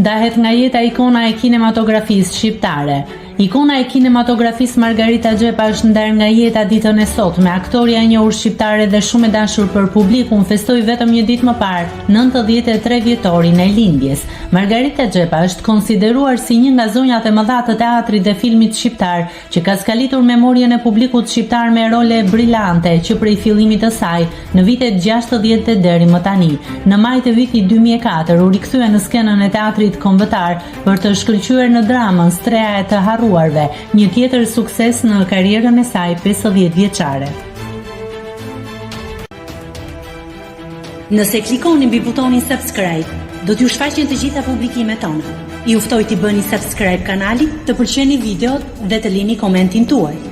ndahet nga jeta ikona e kinematografisë shqiptare. Ikona e kinematografisë Margarita Xhepa është ndar nga jeta ditën e sotme. Aktoria e njohur shqiptare dhe shumë e dashur për publikun festoi vetëm një ditë më parë, 93 vjetorin e lindjes. Margarita Xhepa është konsideruar si një nga zonjat e mëdha të teatrit dhe filmit shqiptar, që ka skalitur memorien e publikut shqiptar me role brillante që prej fillimit të saj në vitet 60 deri më tani. Në maj të vitit 2004 u rikthye në skenën e teatrit kombëtar për të shkëlqyer në dramën Streha e të harruarve, një tjetër sukses në karrierën e saj 50 vjeçare. Nëse klikoni mbi butonin subscribe, do t'ju shfaqen të gjitha publikimet tona. Ju ftoj t'i bëni subscribe kanalit, të pëlqeni videot dhe të lini komentin tuaj.